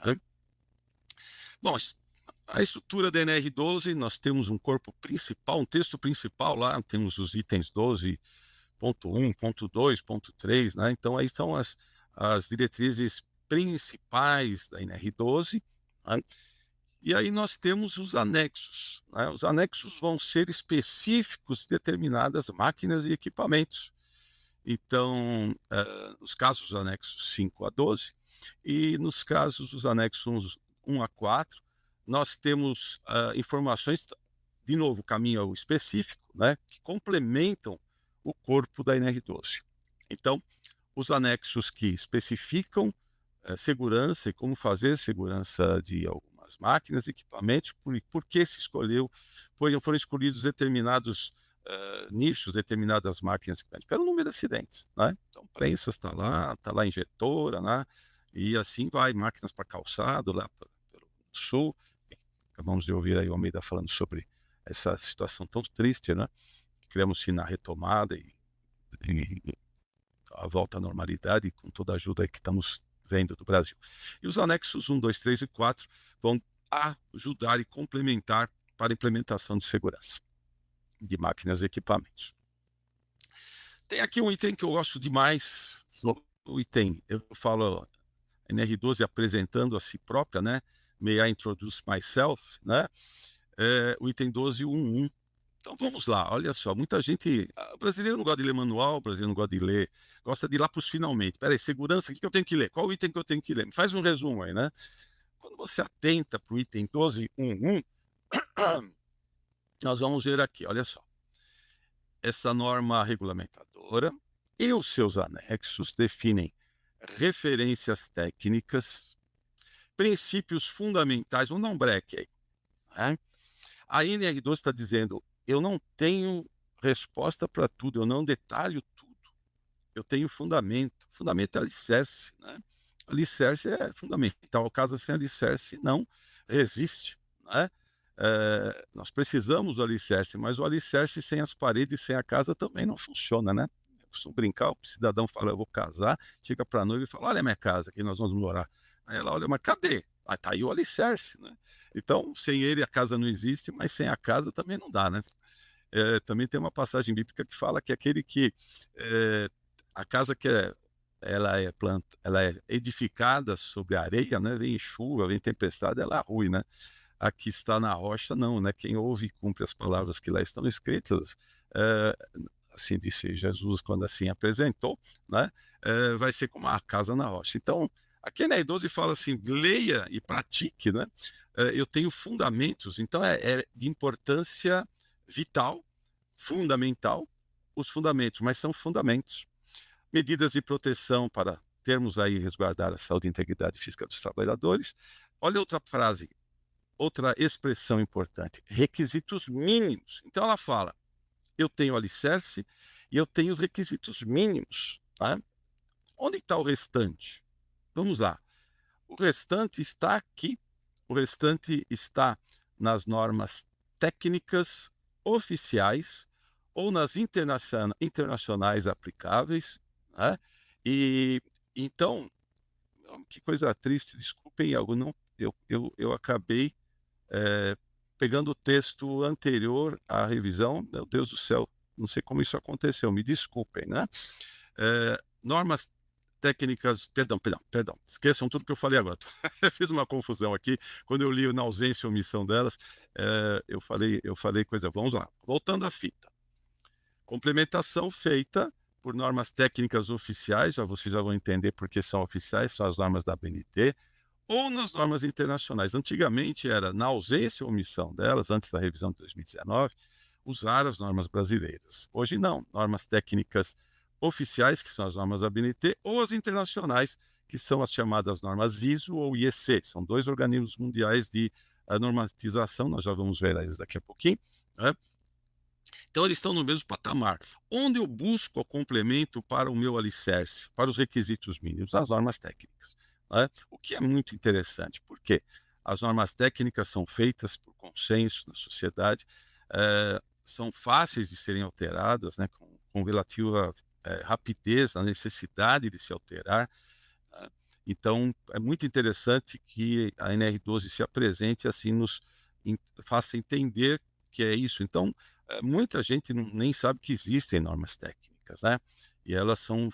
Né? Bom, a estrutura da NR12, nós temos um corpo principal, um texto principal lá, temos os itens 12.1, ponto 2, ponto 3, né? Então aí são as diretrizes principais da NR12, né? E aí nós temos os anexos, né? Os anexos vão ser específicos de determinadas máquinas e equipamentos. Então, nos casos dos anexos 5 a 12 e nos casos dos anexos 1 a 4, nós temos informações, de novo, caminho ao específico, né, que complementam o corpo da NR12. Então, os anexos que especificam segurança e como fazer segurança de algumas máquinas e equipamentos, por que se escolheu, foram escolhidos determinados nichos, determinadas máquinas, pelo número de acidentes, né? Então, prensas está lá injetora, né? E assim vai, máquinas para calçado, lá pelo sul. Acabamos de ouvir aí o Almeida falando sobre essa situação tão triste, né? Queremos-se na retomada e a volta à normalidade, com toda a ajuda que estamos vendo do Brasil. E os anexos 1, 2, 3 e 4 vão ajudar e complementar para a implementação de segurança de máquinas e equipamentos. Tem aqui um item que eu gosto demais, o item, eu falo NR12 apresentando a si própria, né? May I introduce myself, né? O item 12.1.1. Então vamos lá, olha só, muita gente, o brasileiro não gosta de ler manual, o brasileiro não gosta de ler, gosta de ir lá para os finalmente. Peraí, segurança, o que eu tenho que ler? Qual o item que eu tenho que ler? Me faz um resumo aí, né? Quando você atenta para o item 12.1.1, nós vamos ver aqui, olha só. Essa norma regulamentadora e os seus anexos definem referências técnicas, princípios fundamentais, vamos dar um break aí, né? A NR12 está dizendo, eu não tenho resposta para tudo, eu não detalho tudo, eu tenho fundamento. Fundamento é alicerce, né? Alicerce é fundamental, casa sem alicerce não resiste, né? Nós precisamos do alicerce, mas o alicerce sem as paredes, sem a casa também não funciona, né? Eu costumo brincar, o cidadão fala, eu vou casar, chega para a noiva e fala, olha a minha casa, aqui nós vamos morar. Aí ela olha, mas cadê? Ah, tá aí o alicerce, né? Então, sem ele a casa não existe, mas sem a casa também não dá, né? Também tem uma passagem bíblica que fala que aquele que a casa que ela é edificada sobre a areia, né? Vem chuva, vem tempestade, ela é ruim, né? Aqui está na rocha, não, né? Quem ouve e cumpre as palavras que lá estão escritas, assim disse Jesus quando assim apresentou, né? Vai ser como a casa na rocha. Então, aqui na E12 fala assim, leia e pratique, né? Eu tenho fundamentos, então é de importância vital, fundamental, os fundamentos, mas são fundamentos. Medidas de proteção para termos aí resguardar a saúde e integridade física dos trabalhadores. Olha outra frase, outra expressão importante, requisitos mínimos. Então ela fala, eu tenho alicerce e eu tenho os requisitos mínimos. Tá? Onde está o restante? Vamos lá. O restante está aqui. O restante está nas normas técnicas oficiais ou nas internacionais aplicáveis. Né? E então, que coisa triste, desculpem, algo não, eu acabei pegando o texto anterior à revisão, meu Deus do céu, não sei como isso aconteceu, me desculpem, né? Normas técnicas, perdão, esqueçam tudo que eu falei agora. Fiz uma confusão aqui, quando eu li na ausência e omissão delas, eu falei coisa, vamos lá, voltando à fita. Complementação feita por normas técnicas oficiais, vocês já vão entender porque são oficiais, são as normas da ABNT, ou nas normas internacionais. Antigamente era, na ausência ou omissão delas, antes da revisão de 2019, usar as normas brasileiras. Hoje não, normas técnicas oficiais, que são as normas da BNT, ou as internacionais, que são as chamadas normas ISO ou IEC. São dois organismos mundiais de normatização, nós já vamos ver eles daqui a pouquinho, né? Então, eles estão no mesmo patamar. Onde eu busco o complemento para o meu alicerce, para os requisitos mínimos? As normas técnicas. Né? O que é muito interessante, porque as normas técnicas são feitas por consenso na sociedade, são fáceis de serem alteradas, né, com relativa rapidez na necessidade de se alterar, né? Então, é muito interessante que a NR12 se apresente assim, faça entender que é isso. Então, muita gente nem sabe que existem normas técnicas, né? E elas são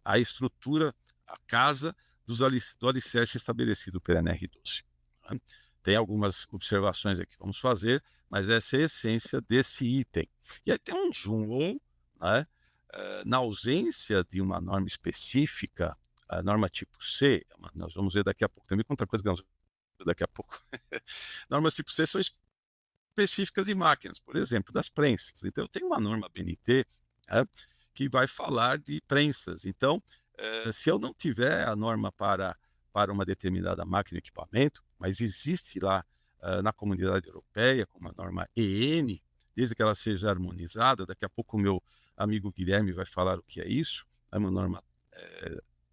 a estrutura, a casa do alicerce estabelecido pela NR12. Né? Tem algumas observações aqui que vamos fazer, mas essa é a essência desse item. E aí tem um zoom, né? Na ausência de uma norma específica, a norma tipo C, nós vamos ver daqui a pouco, também outra coisa que nós vamos ver daqui a pouco. Normas tipo C são específicas de máquinas, por exemplo, das prensas. Então, eu tenho uma norma BNT, né, que vai falar de prensas. Então, se eu não tiver a norma para uma determinada máquina e equipamento, mas existe lá na comunidade europeia, como a norma EN, desde que ela seja harmonizada, daqui a pouco o meu amigo Guilherme vai falar o que é isso, é uma norma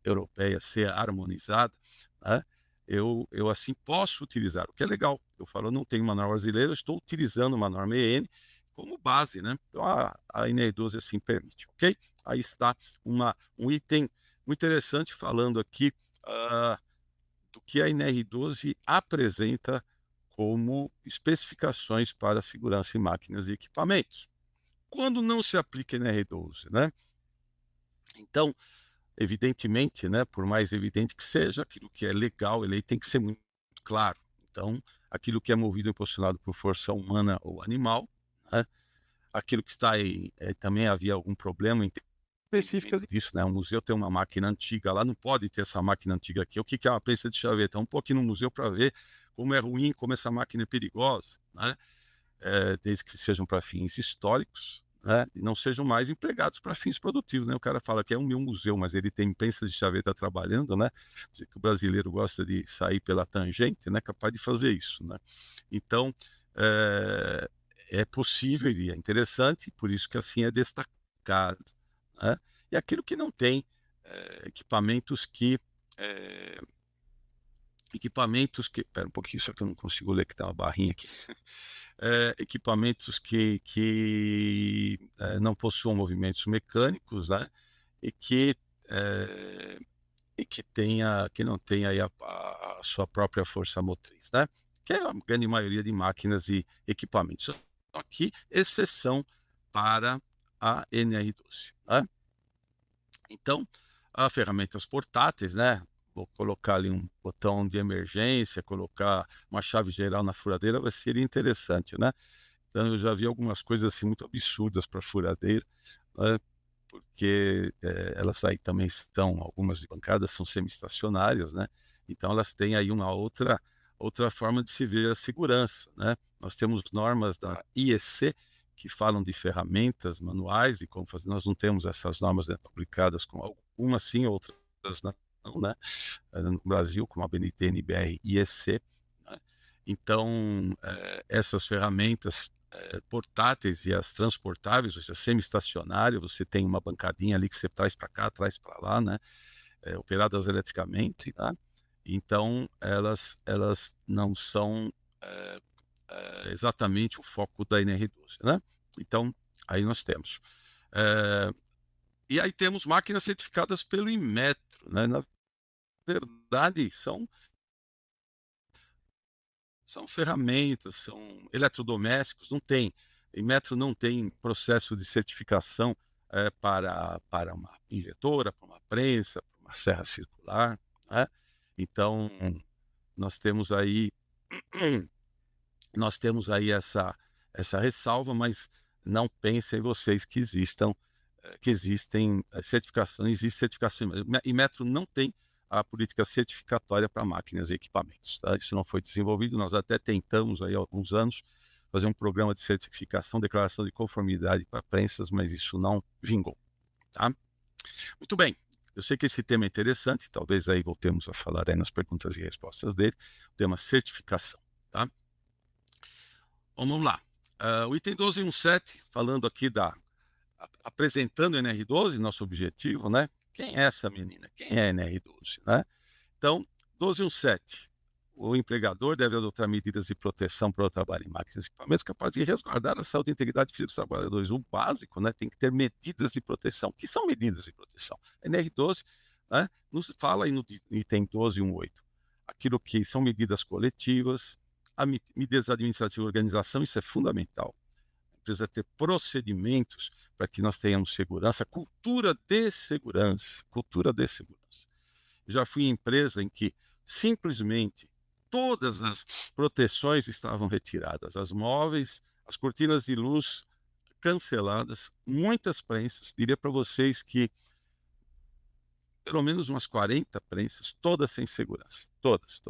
europeia ser harmonizada, né? Eu assim posso utilizar, o que é legal. Eu falo, eu não tenho uma norma brasileira, eu estou utilizando uma norma EN como base, né? Então a NR12 assim permite, ok? Aí está um item muito interessante falando aqui do que a NR12 apresenta como especificações para segurança em máquinas e equipamentos. Quando não se aplica NR12, né? Então, evidentemente, né, por mais evidente que seja, aquilo que é legal, ele tem que ser muito claro. Então, aquilo que é movido e impulsionado por força humana ou animal, né, aquilo que está aí, também havia algum problema em específico disso, né? Um museu tem uma máquina antiga lá, não pode ter essa máquina antiga aqui. O que é uma prensa de chaveta? Vamos pôr aqui no museu para ver como é ruim, como essa máquina é perigosa, né? Desde que sejam para fins históricos, né? E não sejam mais empregados para fins produtivos, né? O cara fala que é um meu museu, mas ele tem prensa de chaveta trabalhando, né? Que o brasileiro gosta de sair pela tangente, né? Capaz de fazer isso, né? Então, é possível e é interessante, por isso que assim é destacado, né? E aquilo que não tem equipamentos que espera um pouquinho, só que eu não consigo ler que tá uma barrinha aqui. Equipamentos que não possuam movimentos mecânicos, né? E que que não tenha aí a sua própria força motriz, né? Que é a grande maioria de máquinas e equipamentos. Aqui, exceção para a NR12, né? Então, as ferramentas portáteis, né? Vou colocar ali um botão de emergência, colocar uma chave geral na furadeira, vai ser interessante, né? Então, eu já vi algumas coisas assim muito absurdas para furadeira, né? Porque elas aí também são, algumas de bancadas são semi-estacionárias, né? Então, elas têm aí uma outra forma de se ver a segurança, né? Nós temos normas da IEC, que falam de ferramentas manuais, de como fazer. Nós não temos essas normas, né, publicadas, com algumas sim, outras não, né? No Brasil, como a BNT, NBR, IEC. Né? Então, essas ferramentas portáteis e as transportáveis, ou seja, semi-estacionário, você tem uma bancadinha ali que você traz para cá, traz para lá, né? Operadas eletricamente, tá? Então, elas não são exatamente o foco da NR12, né? Então, aí nós temos. E aí temos máquinas certificadas pelo Inmetro, né? Na verdade, são ferramentas, são eletrodomésticos, não tem. Inmetro não tem processo de certificação para uma injetora, para uma prensa, para uma serra circular, né? Então, nós temos aí essa ressalva, mas não pensem vocês que existem certificações, existe certificação. Inmetro não tem a política certificatória para máquinas e equipamentos, tá? Isso não foi desenvolvido, nós até tentamos aí há alguns anos fazer um programa de certificação, declaração de conformidade para prensas, mas isso não vingou, tá? Muito bem, eu sei que esse tema é interessante, talvez aí voltemos a falar aí nas perguntas e respostas dele, o tema certificação, tá? Vamos lá. O item 12.1.7, falando aqui apresentando a NR12, nosso objetivo, né? Quem é essa menina? Quem é a NR12, né? Então, 12.1.7, o empregador deve adotar medidas de proteção para o trabalho em máquinas e equipamentos capazes de resguardar a saúde e integridade física dos trabalhadores. O básico, né? Tem que ter medidas de proteção. O que são medidas de proteção? A NR12 né, nos fala aí no item 12.1.8, aquilo que são medidas coletivas, medidas administrativas de organização, isso é fundamental. Precisa ter procedimentos para que nós tenhamos segurança, cultura de segurança, cultura de segurança. Já fui em empresa em que simplesmente todas as proteções estavam retiradas, as móveis, as cortinas de luz canceladas, muitas prensas, diria para vocês que pelo menos umas 40 prensas, todas sem segurança, todas,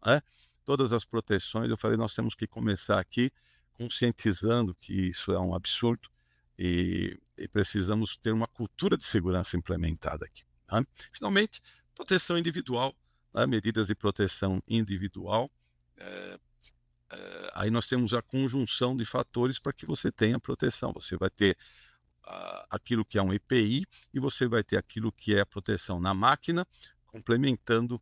né? Todas as proteções, eu falei, nós temos que começar aqui conscientizando que isso é um absurdo e precisamos ter uma cultura de segurança implementada aqui, né? Finalmente, proteção individual, né? Medidas de proteção individual, aí nós temos a conjunção de fatores para que você tenha proteção. Você vai ter aquilo que é um EPI e você vai ter aquilo que é a proteção na máquina, complementando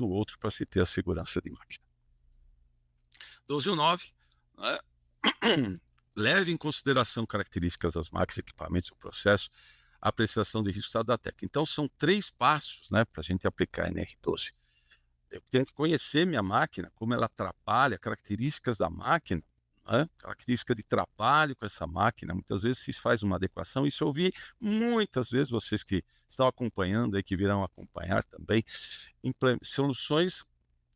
o outro para se ter a segurança de máquina. 12.9, né? Leve em consideração características das máquinas, equipamentos, o processo, a apreciação de risco da técnica. Então, são 3 passos, né, para a gente aplicar a NR12. Eu tenho que conhecer minha máquina, como ela trabalha, características da máquina, né? Característica de trabalho com essa máquina. Muitas vezes se faz uma adequação. Isso eu vi muitas vezes, vocês que estão acompanhando aí, que virão acompanhar também, soluções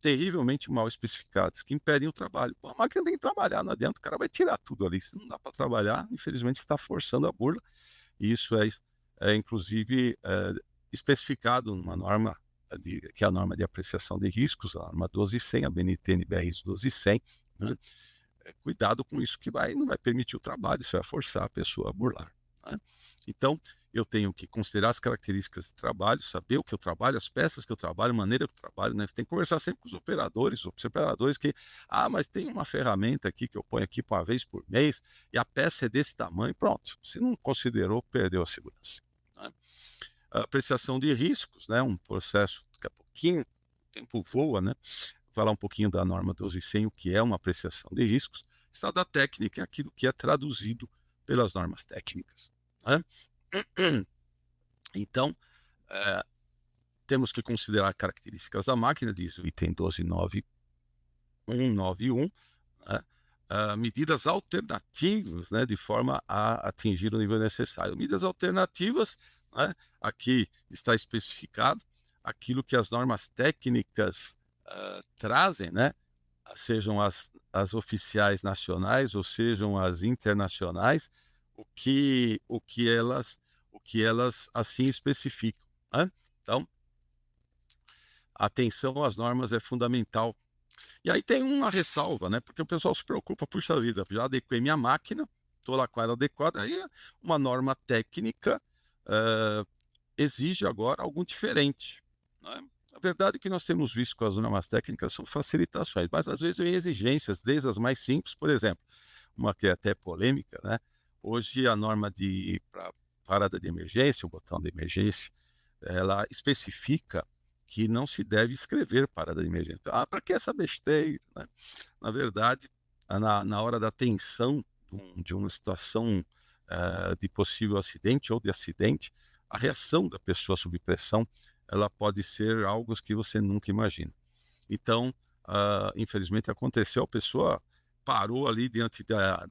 terrivelmente mal especificadas, que impedem o trabalho. Pô, a máquina tem que trabalhar, não adianta, o cara vai tirar tudo ali. Se não dá para trabalhar, infelizmente você está forçando a burla. E isso inclusive, especificado numa norma, que é a norma de apreciação de riscos, a norma 12.100, a BNT NBR 12.100, né? Cuidado com isso, que não vai permitir o trabalho, isso vai forçar a pessoa a burlar, né? Então, eu tenho que considerar as características de trabalho, saber o que eu trabalho, as peças que eu trabalho, a maneira que eu trabalho, né? Tem que conversar sempre com os operadores que, mas tem uma ferramenta aqui que eu ponho aqui uma vez por mês, e a peça é desse tamanho, pronto. Se não considerou, perdeu a segurança, né? A apreciação de riscos, né? Um processo, daqui a pouquinho, o tempo voa, né? Vou falar um pouquinho da norma 12.100, o que é uma apreciação de riscos. Estado da técnica é aquilo que é traduzido pelas normas técnicas, né? Então, temos que considerar características da máquina, diz o item 12.9.191, né? Medidas alternativas, né, de forma a atingir o nível necessário. Medidas alternativas, né, aqui está especificado aquilo que as normas técnicas trazem, né, sejam as oficiais nacionais ou sejam as internacionais, o que elas assim especificam, né? Então, atenção às normas é fundamental. E aí tem uma ressalva, né? Porque o pessoal se preocupa, puxa vida, já adequei minha máquina, estou lá com ela adequada, aí uma norma técnica exige agora algo diferente, né? A verdade é que nós temos visto com as normas técnicas são facilitações, mas às vezes vem exigências, desde as mais simples, por exemplo, uma que é até polêmica, né? Hoje a norma para parada de emergência, o botão de emergência, ela especifica que não se deve escrever parada de emergência. Para que essa besteira, né? Na verdade, na hora da tensão de uma situação de possível acidente ou de acidente, a reação da pessoa sob pressão, ela pode ser algo que você nunca imagina. Então, infelizmente aconteceu, a pessoa parou ali diante era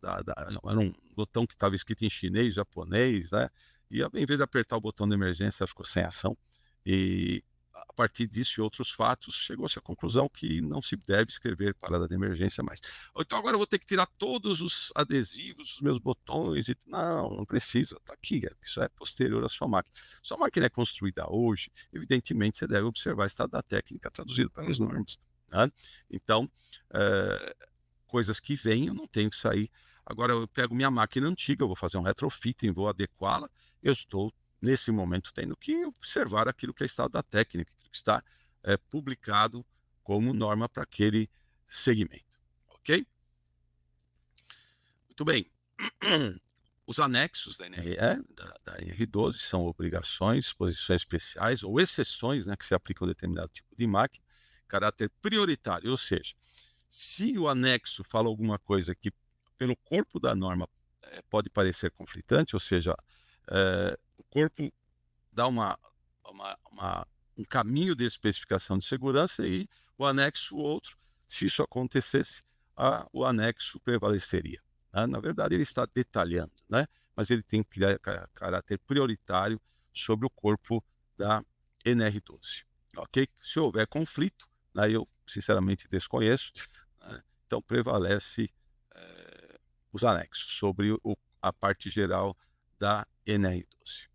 um botão que estava escrito em chinês, japonês, né? E em vez de apertar o botão de emergência, ela ficou sem ação. E a partir disso e outros fatos, chegou-se à conclusão que não se deve escrever parada de emergência mais. Então agora eu vou ter que tirar todos os adesivos dos meus botões. Não precisa, está aqui, isso é posterior à sua máquina. Sua máquina é construída hoje, evidentemente você deve observar o estado da técnica traduzido pelas normas, né? Então, coisas que vêm, eu não tenho que sair. Agora eu pego minha máquina antiga, eu vou fazer um retrofitting, vou adequá-la, eu estou nesse momento tendo que observar aquilo que é estado da técnica, que está publicado como norma para aquele segmento, ok? Muito bem. Os anexos da NR12 são obrigações, disposições especiais ou exceções, né, que se aplicam a determinado tipo de máquina, caráter prioritário, ou seja, se o anexo fala alguma coisa que pelo corpo da norma pode parecer conflitante, ou seja, o corpo dá uma um caminho de especificação de segurança e o anexo outro. Se isso acontecesse, o anexo prevaleceria, né? Na verdade, ele está detalhando, né? Mas ele tem caráter prioritário sobre o corpo da NR12. Ok? Se houver conflito, né, eu sinceramente desconheço, né, então prevalece os anexos sobre a parte geral da NR12.